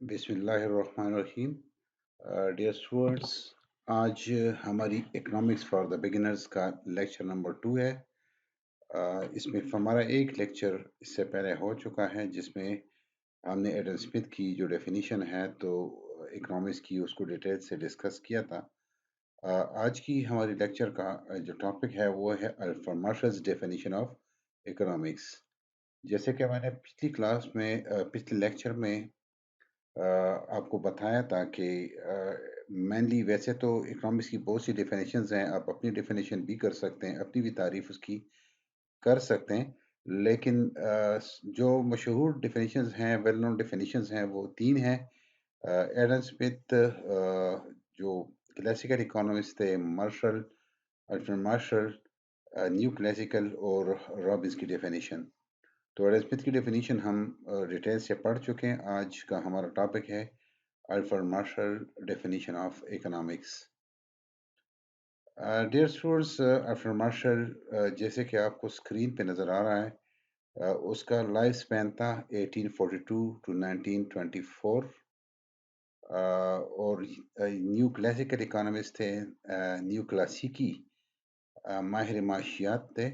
بسم اللہ الرحمن الرحیم ڈیئر اسٹوڈنٹس، آج ہماری اکنامکس فار دا بگنرز کا لیکچر نمبر 2 ہے۔ اس میں ہمارا ایک لیکچر اس سے پہلے ہو چکا ہے جس میں ہم نے ایڈم اسمتھ کی جو ڈیفینیشن ہے تو اکنامکس کی اس کو ڈیٹیل سے ڈسکس کیا تھا۔ آج کی ہماری لیکچر کا جو ٹاپک ہے وہ ہے Alfred marshals definition of economics. جیسے کہ میں نے پچھلے لیکچر میں آپ کو بتایا تھا کہ مینلی ویسے تو اکنامکس کی بہت سی ڈیفینیشنز ہیں، آپ اپنی ڈیفینیشن بھی کر سکتے ہیں، اپنی بھی تعریف اس کی کر سکتے ہیں، لیکن جو مشہور ڈیفینیشنز ہیں، ویل نون ڈیفینیشنز ہیں، وہ 3 ہیں۔ ایڈم اسمتھ جو کلاسیکل اکانومسٹ تھے، Marshall, Alfred Marshall, neo classical اور رابنس کی ڈیفینیشن۔ تو ایڈم اسمتھ کی ڈیفینیشن ہم ڈیٹیل سے پڑھ چکے ہیں۔ آج کا ہمارا ٹاپک ہے Alfred Marshall definition of economics. Dear students, Alfred Marshall جیسے کہ آپ کو اسکرین پہ نظر آ رہا ہے، اس کا لائف سپین تھا 1842 ٹو 1924، اور نیو کلاسیکل اکانومسٹ تھے، نیو کلاسیکی ماہر معاشیات تھے۔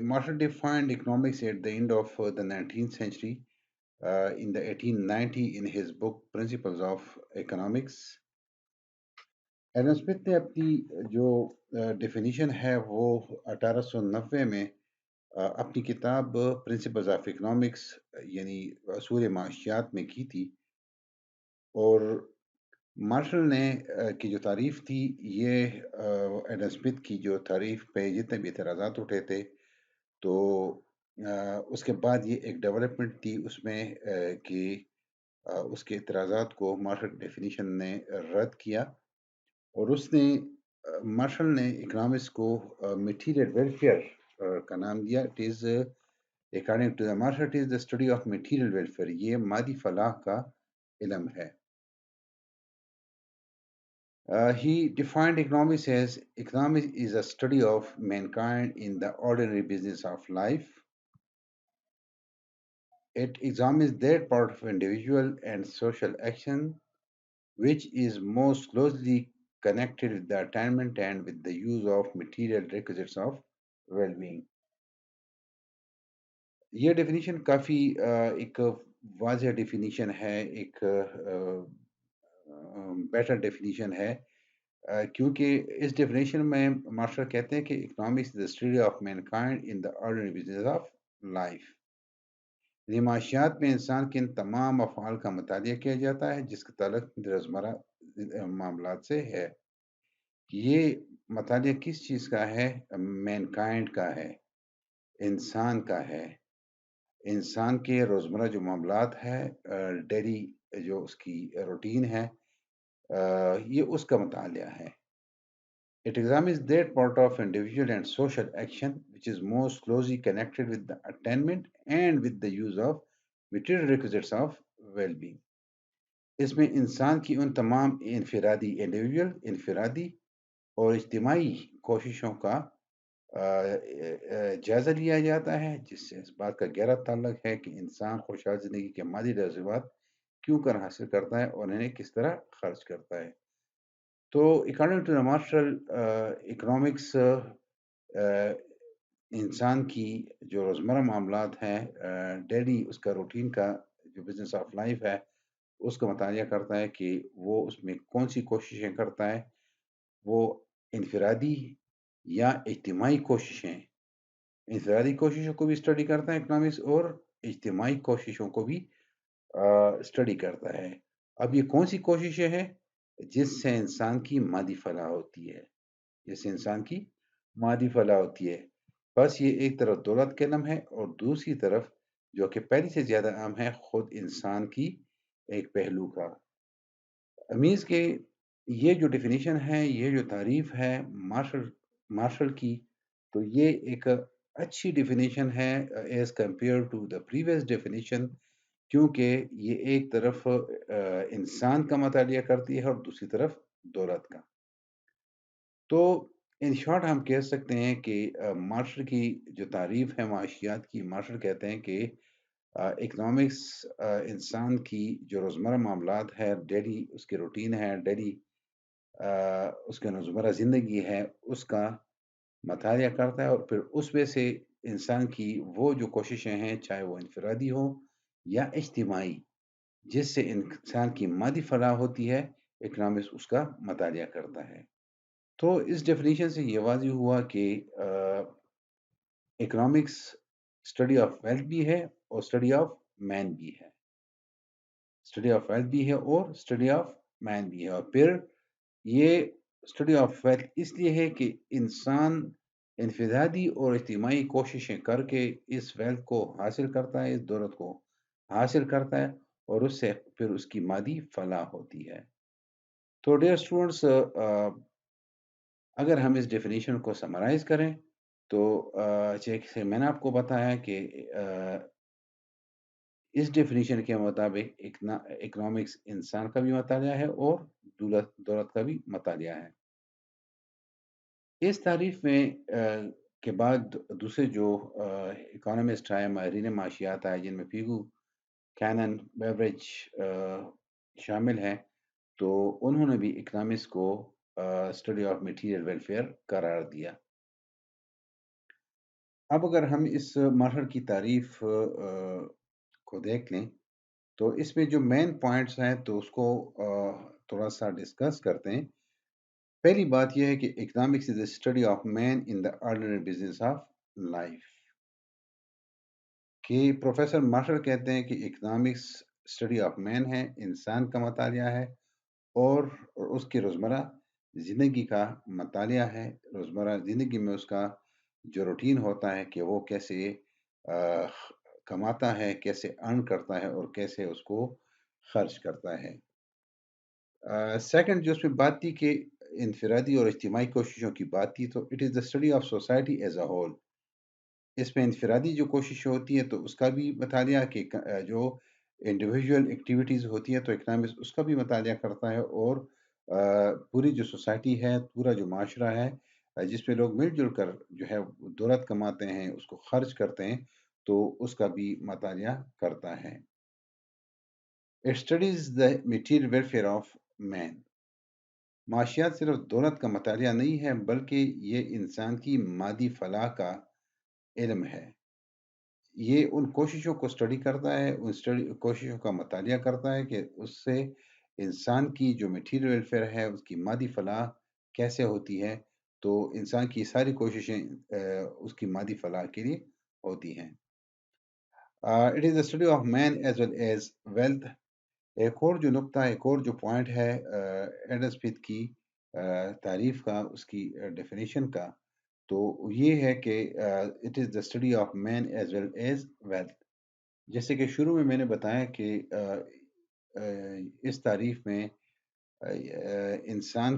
Marshall defined economics at the end of the 19th century, in the 1890 in his book Principles of Economics. Adam Smith نے اپنی جو ڈیفینیشن ہے وہ 1890 میں اپنی کتاب پرنسپلز آف اکنامکس یعنی اصول معاشیات میں کی تھی، اور مارشل نے کی جو تعریف تھی یہ ایڈم اسمتھ کی جو تعریف پہ جتنے بھی اعتراضات اٹھے تھے، تو اس کے بعد یہ ایک ڈیولپمنٹ تھی اس میں کہ اس کے اعتراضات کو مارشل ڈیفینیشن نے رد کیا، اور اس نے مارشل نے اکنامکس کو میٹیریل ویلفیئر کا نام دیا۔ It is according to the Marshall it is the study of material welfare, یہ مادی فلاح کا علم ہے۔ He defined economics as economics is a study of mankind in the ordinary business of life. It examines that part of individual and social action which is most closely connected with the attainment and with the use of material requisites of well-being. یہ definition کافی ایک واضح definition ہے، ایک better definition ہے، کیونکہ اس definition میں martial کہتے ہیں کہ economics is the study of mankind in the ordinary business of life, یعنی معاشیات میں انسان کے ان تمام افعال کا مطالعہ کیا جاتا ہے جس کا تعلق روزمرہ معاملات سے ہے۔ یہ مطالعہ کس چیز کا ہے؟ مین کائنڈ کا ہے، انسان کا ہے، انسان کے روزمرہ جو معاملات ہے، ڈیلی جو اس کی روٹین ہے، یہ اس کا مطالعہ ہے۔ It examines that part of individual and social action which is most closely connected with the attainment and with the use of material requisites of well-being. اس میں انسان کی ان تمام انفرادی اور اجتماعی کوششوں کا جائزہ لیا جاتا ہے، جس سے اس بات کا گہرا تعلق ہے کہ انسان خوشحال زندگی کے مادی لازمات کیوں کر حاصل کرتا ہے اور انہیں کس طرح خرچ کرتا ہے۔ تو according to the Marshall economics انسان کی جو روزمرہ معاملات ہیں، ڈیلی اس کا روٹین کا جو بزنس آف لائف ہے اس کا مطالعہ کرتا ہے کہ وہ اس میں کون سی کوششیں کرتا ہے، وہ انفرادی یا اجتماعی کوششیں، انفرادی کوششوں کو بھی اسٹڈی کرتا ہے اکنامکس، اور اجتماعی کوششوں کو بھی اسٹڈی کرتا ہے۔ اب یہ کون سی کوششیں ہیں؟ جس سے انسان کی مادی فلاح ہوتی ہے، جس سے انسان کی مادی فلاح ہوتی ہے۔ بس یہ ایک طرف دولت کا علم ہے، اور دوسری طرف جو کہ پہلی سے زیادہ اہم ہے، خود انسان کی ایک پہلو کا امیز کے یہ جو ڈیفینیشن ہے، یہ جو تعریف ہے مارشل کی، تو یہ ایک اچھی ڈیفینیشن ہے as compare to the previous definition, کیونکہ یہ ایک طرف انسان کا مطالعہ کرتی ہے اور دوسری طرف دولت کا۔ تو ان شارٹ ہم کہہ سکتے ہیں کہ مارشل کی جو تعریف ہے معاشیات کی، مارشل کہتے ہیں کہ اکنامکس انسان کی جو روزمرہ معاملات ہے، ڈیلی اس کی روٹین ہے، ڈیلی اس کے روزمرہ زندگی ہے، اس کا مطالعہ کرتا ہے، اور پھر اس میں سے انسان کی وہ جو کوششیں ہیں، چاہے وہ انفرادی ہو یا اجتماعی، جس سے انسان کی مادی فلاح ہوتی ہے، اکنامکس اس کا مطالعہ کرتا ہے۔ تو اس ڈیفینیشن سے یہ واضح ہوا کہ اکنامکس اسٹڈی آف ویلتھ بھی ہے اور اسٹڈی آف مین بھی ہے، اسٹڈی آف ویلتھ بھی ہے اور اسٹڈی آف مین بھی ہے، اور پھر یہ اسٹڈی آف ویلتھ اس لیے ہے کہ انسان انفرادی اور اجتماعی کوششیں کر کے اس ویلتھ کو حاصل کرتا ہے، اس دولت کو حاصل کرتا ہے، اور اس سے پھر اس کی مادی فلاح ہوتی ہے۔ تو ڈیئر اسٹوڈنٹس، اگر ہم اس ڈیفینیشن کو سمرائز کریں تو جیسے میں نے آپ کو بتایا کہ اس ڈیفینیشن کے مطابق اکنامکس انسان کا بھی مطالعہ ہے اور دولت کا بھی مطالعہ ہے۔ اس تعریف میں کے بعد دوسرے جو اکانومسٹ آئے، ماہرین معاشیات آئے، جن میں پیگو، کینن، بیوریج شامل ہیں، تو انہوں نے بھی اکنامکس کو اسٹڈی آف میٹیریل ویلفیئر قرار دیا۔ اب اگر ہم اس مرحلے کی تعریف کو دیکھ لیں تو اس میں جو مین پوائنٹس ہیں تو اس کو تھوڑا سا ڈسکس کرتے ہیں۔ پہلی بات یہ ہے کہ economics is a study of man in the ordinary business of life, کہ پروفیسر مارشل کہتے ہیں کہ اکنامکس اسٹڈی آف مین ہے، انسان کا مطالعہ ہے، اور اس کی روزمرہ زندگی کا مطالعہ ہے۔ روزمرہ زندگی میں اس کا جو روٹین ہوتا ہے کہ وہ کیسے کماتا ہے، کیسے ارن کرتا ہے، اور کیسے اس کو خرچ کرتا ہے۔ سیکنڈ جو اس میں بات تھی کہ انفرادی اور اجتماعی کوششوں کی بات تھی، تو it is the study of society as a whole. اس میں انفرادی جو کوشش ہوتی ہے تو اس کا بھی مطالعہ، کہ جو انڈیویجول ایکٹیویٹیز ہوتی ہے تو اکنامکس اس کا بھی مطالعہ کرتا ہے، اور پوری جو سوسائٹی ہے، پورا جو معاشرہ ہے، جس میں لوگ مل جل کر جو ہے دولت کماتے ہیں، اس کو خرچ کرتے ہیں، تو اس کا بھی مطالعہ کرتا ہے۔ It studies the material welfare of man۔ معاشیات صرف دولت کا مطالعہ نہیں ہے، بلکہ یہ انسان کی مادی فلاح کا علم ہے۔ یہ ان کوششوں کو اسٹڈی کرتا ہے، ان کوششوں کا مطالعہ کرتا ہے کہ اس سے انسان کی جو میٹیریل ویلفیئر ہے، اس کی مادی فلاح کیسے ہوتی ہے۔ تو انسان کی ساری کوششیں اس کی مادی فلاح کے لیے ہوتی ہیں۔ It is a study of man as well as wealth. ایک اور جو نقطہ، ایک اور جو پوائنٹ ہے ایڈم اسمتھ کی تعریف کا، اس کی ڈیفینیشن کا، تو یہ ہے کہ it is the study of man as well as wealth. جیسے کہ شروع میں نے بتایا کہ اس تعریف میں انسان،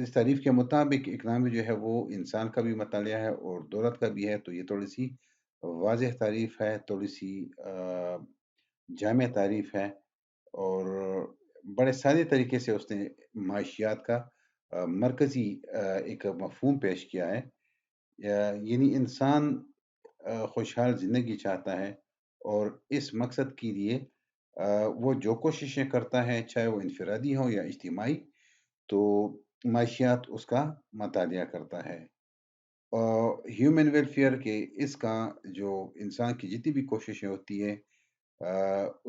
اس تعریف کے مطابق اکنامی جو ہے وہ انسان کا بھی مطالعہ ہے اور دولت کا بھی ہے، تو یہ تھوڑی سی واضح تعریف ہے، تھوڑی سی جامع تعریف ہے، اور بڑے سادے طریقے سے اس نے معاشیات کا مرکزی ایک مفہوم پیش کیا ہے۔ یعنی انسان خوشحال زندگی چاہتا ہے، اور اس مقصد کے لیے وہ جو کوششیں کرتا ہے، چاہے وہ انفرادی ہو یا اجتماعی، تو معاشیات اس کا مطالعہ کرتا ہے۔ ہیومن ویلفیئر کے اس کا جو انسان کی جتنی بھی کوششیں ہوتی ہے،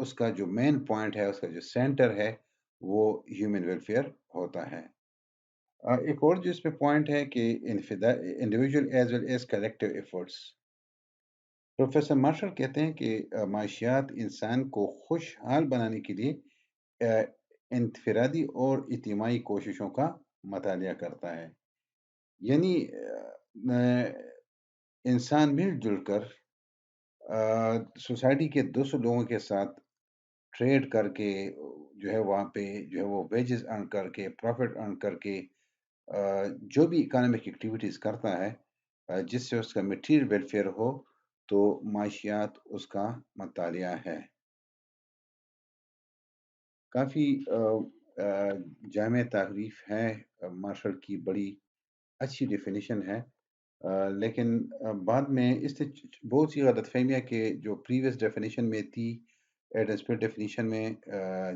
اس کا جو مین پوائنٹ ہے، اس کا جو سینٹر ہے، وہ ہیومن ویلفیئر ہوتا ہے۔ ایک اور جو اس میں پوائنٹ ہے کہ individual as well as collective efforts. Professor Marshall کہتے ہیں کہ معاشیات انسان کو خوشحال بنانے کے لیے انفرادی اور اجتماعی کوششوں کا مطالعہ کرتا ہے۔ یعنی انسان مل جل کر سوسائٹی کے دوسرے لوگوں کے ساتھ ٹریڈ کر کے جو ہے وہاں پہ جو ہے وہ ویجز ارن کر کے، پروفٹ ارن کر کے، جو بھی اکانومک ایکٹیویٹیز کرتا ہے جس سے اس کا میٹیریل ویلفیئر ہو، تو معاشیات اس کا مطالعہ ہے۔ کافی جامع تعریف ہے مارشل کی، بڑی اچھی ڈیفینیشن ہے۔ لیکن بعد میں اس نے بہت سی غلط فہمیاں کہ جو پریویس ڈیفینیشن میں تھی، ایڈم اسمتھ ڈیفینیشن میں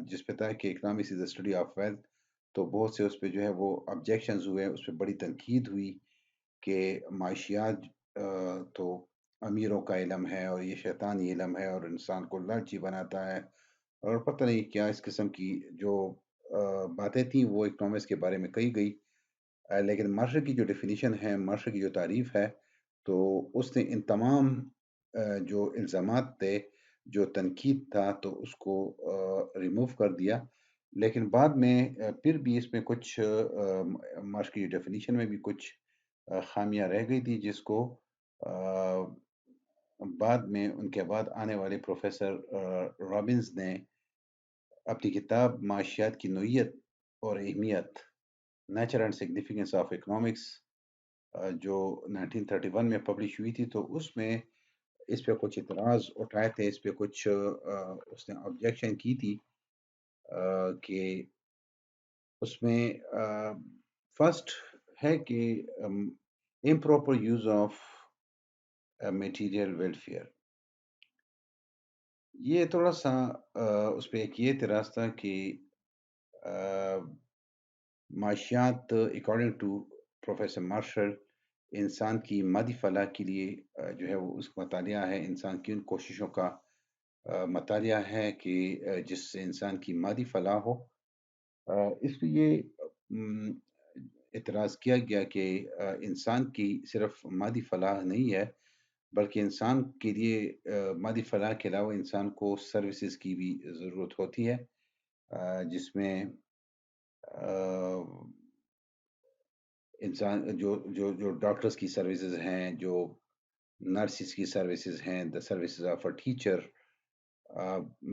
جس پہ تھا کہ economics is the study of wealth, تو بہت سے اس پہ جو ہے وہ آبجیکشنز ہوئے، اس پہ بڑی تنقید ہوئی کہ معاشیات تو امیروں کا علم ہے اور یہ شیطانی علم ہے اور انسان کو لالچی بناتا ہے، اور پتہ نہیں کیا اس قسم کی جو باتیں تھیں وہ اکنامکس کے بارے میں کہی گئی۔ لیکن مارشل کی جو ڈیفینیشن ہے، مارشل کی جو تعریف ہے، تو اس نے ان تمام جو الزامات تھے، جو تنقید تھا، تو اس کو ریموو کر دیا۔ لیکن بعد میں پھر بھی اس میں کچھ مارشل کی ڈیفینیشن میں بھی کچھ خامیاں رہ گئی تھی، جس کو بعد میں ان کے بعد آنے والے پروفیسر رابنز نے اپنی کتاب معاشیات کی نوعیت اور اہمیت، nature and significance of economics, جو 1931 میں پبلش ہوئی تھی، تو اس میں اس پہ کچھ اعتراض اٹھائے تھے، اس پہ کچھ اس نے آبجیکشن کی تھی کہ اس میں فرسٹ ہے کہ improper use of material welfare, یہ تھوڑا سا اس پہ ایک یہ اعتراض تھا کہ معاشیات اکارڈنگ ٹو پروفیسر مارشل انسان کی مادی فلاح کے لیے جو ہے وہ اس کا مطالعہ ہے، انسان کی ان کوششوں کا مطالعہ ہے کہ جس سے انسان کی مادی فلاح ہو۔ اس لیے اعتراض کیا گیا کہ انسان کی صرف مادی فلاح نہیں ہے، بلکہ انسان کے لیے مادی فلاح کے علاوہ انسان کو سروسز کی بھی ضرورت ہوتی ہے، جس میں انسان جو ڈاکٹرز کی سروسز ہیں، جو نرسز کی سروسز ہیں، دا services of a teacher,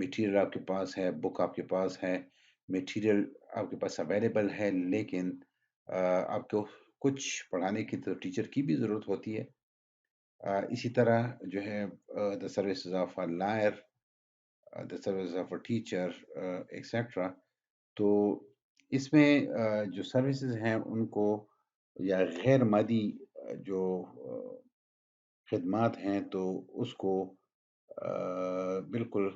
material آپ کے پاس ہے، بک آپ کے پاس ہے، میٹیریل آپ کے پاس اویلیبل ہے، لیکن آپ کو کچھ پڑھانے کی تو ٹیچر کی بھی ضرورت ہوتی ہے۔ اسی طرح جو ہے the services of a lawyer, the services of a teacher etcetera, تو اس میں جو سروسز ہیں ان کو یا غیر مادی جو خدمات ہیں تو اس کو بالکل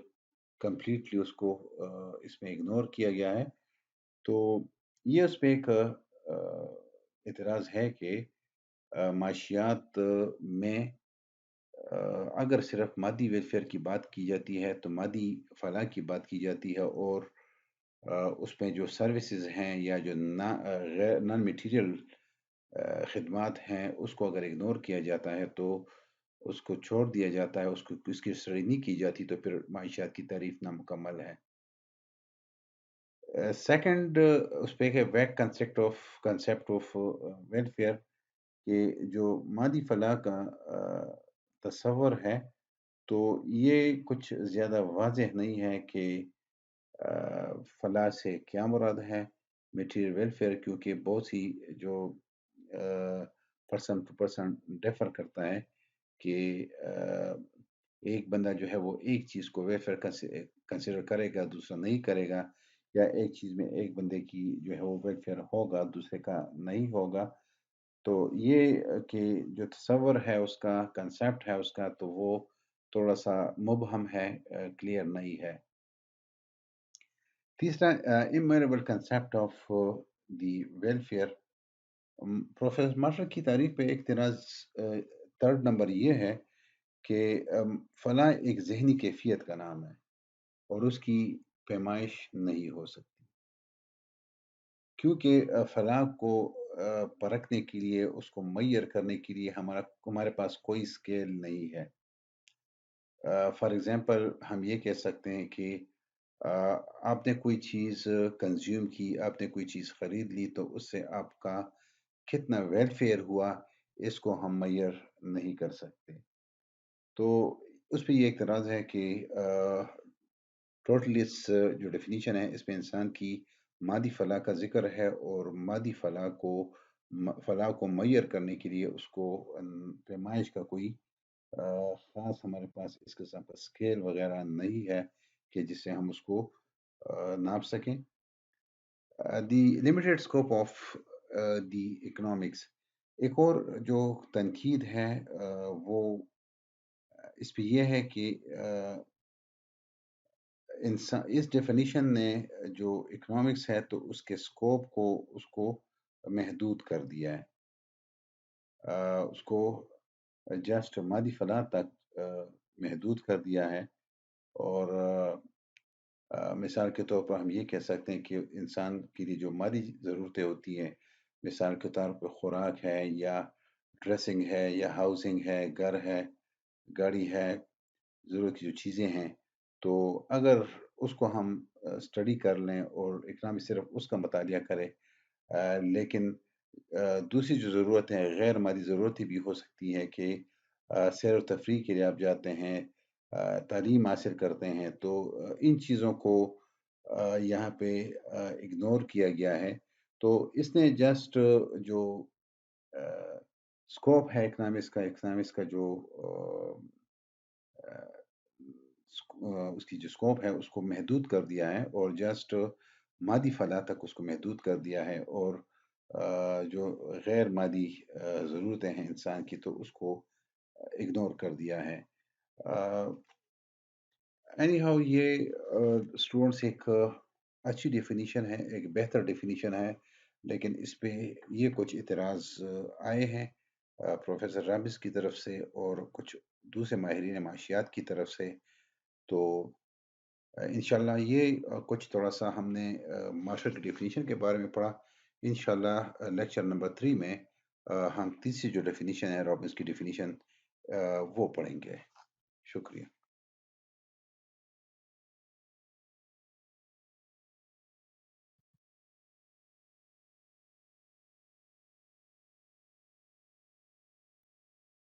کمپلیٹلی اس کو اس میں اگنور کیا گیا ہے۔ تو یہ اس پہ ایک اعتراض ہے کہ معاشیات میں اگر صرف مادی ویلفیئر کی بات کی جاتی ہے تو مادی فلاح کی بات کی جاتی ہے، اور اس میں جو سروسز ہیں یا جو غیر نان میٹیریل خدمات ہیں اس کو اگر اگنور کیا جاتا ہے، تو اس کو چھوڑ دیا جاتا ہے، اس کی اسٹڈی نہیں کی جاتی، تو پھر معاشیات کی تعریف نامکمل ہے۔ سیکنڈ اس پہ ہے ویک کنسیپٹ آف ویلفیئر، کہ جو مادی فلاح کا تصور ہے تو یہ کچھ زیادہ واضح نہیں ہے کہ فلاح سے کیا مراد ہے، میٹیریل ویلفیئر، کیونکہ بہت سی جو پرسن ٹو پرسن ڈیفر کرتا ہے کہ ایک بندہ جو ہے وہ ایک چیز کو ویلفیئر کنسیڈر کرے گا، دوسرا نہیں کرے گا، یا ایک چیز میں ایک بندے کی جو ہے وہ ویلفیئر ہوگا، دوسرے کا نہیں ہوگا۔ تو یہ کہ جو تصور ہے اس کا، کنسیپٹ ہے اس کا، تو وہ تھوڑا سا مبہم ہے، کلیئر نہیں ہے۔ تیسرا immeasurable concept of the welfare, professor Marshall کی تعریف پہ ایک اعتراض تھرڈ نمبر یہ ہے کہ فلاح ایک ذہنی کیفیت کا نام ہے اور اس کی پیمائش نہیں ہو سکتی، کیونکہ فلاح کو پرکھنے کے لیے، اس کو معیر کرنے کے لیے ہمارے پاس کوئی اسکیل نہیں ہے۔ فار ایگزامپل ہم یہ کہہ سکتے ہیں کہ آپ نے کوئی چیز کنزیوم کی، آپ نے کوئی چیز خرید لی، تو اس سے آپ کا کتنا ویلفیئر ہوا اس کو ہم معیر نہیں کر سکتے۔ تو اس پہ یہ اعتراض ہے کہ ٹوٹلی اس جو ڈیفینیشن ہے اس میں انسان کی مادی فلاح کا ذکر ہے، اور مادی فلاح کو معیر کرنے کے لیے اس کو پیمائش کا کوئی خاص ہمارے پاس اس قسم کا اسکیل وغیرہ نہیں ہے کہ جس سے ہم اس کو ناپ سکیں۔ The limited scope of the economics, ایک اور جو تنقید ہے وہ اس پہ یہ ہے کہ انسان اس ڈیفینیشن نے جو اکنامکس ہے تو اس کے سکوپ کو اس کو محدود کر دیا ہے، اس کو جسٹ مادی فلاح تک محدود کر دیا ہے، اور مثال کے طور پر ہم یہ کہہ سکتے ہیں کہ انسان کے لیے جو مادی ضرورتیں ہوتی ہیں، مثال کے طور پر خوراک ہے یا ڈریسنگ ہے یا ہاؤسنگ ہے، گھر ہے، گاڑی ہے، ضرورت کی جو چیزیں ہیں، تو اگر اس کو ہم اسٹڈی کر لیں اور اکنامی صرف اس کا مطالعہ کرے، لیکن دوسری جو ضرورتیں ہیں غیر مادی ضرورتیں بھی ہو سکتی ہیں کہ سیر و تفریح کے لیے آپ جاتے ہیں، تعلیم حاصل کرتے ہیں، تو ان چیزوں کو یہاں پہ اگنور کیا گیا ہے، تو اس نے جسٹ جو اسکوپ ہے اکنامکس کا جو اس کی جو اسکوپ ہے اس کو محدود کر دیا ہے، اور جسٹ مادی فلاح تک اس کو محدود کر دیا ہے، اور جو غیر مادی ضرورتیں ہیں انسان کی تو اس کو اگنور کر دیا ہے۔ اینی ہاؤ یہ اسٹوڈنٹس ایک اچھی ڈیفینیشن ہے، ایک بہتر ڈیفینیشن ہے، لیکن اس پہ یہ کچھ اعتراض آئے ہیں پروفیسر رامز کی طرف سے اور کچھ دوسرے ماہرین معاشیات کی طرف سے، تو انشاءاللہ یہ کچھ تھوڑا سا ہم نے معاشرت کی ڈیفینیشن کے بارے میں پڑھا۔ انشاءاللہ لیکچر نمبر 3 میں ہم تیسری جو ڈیفینیشن ہے رابنس کی ڈیفینیشن وہ پڑھیں گے۔ شکریہ۔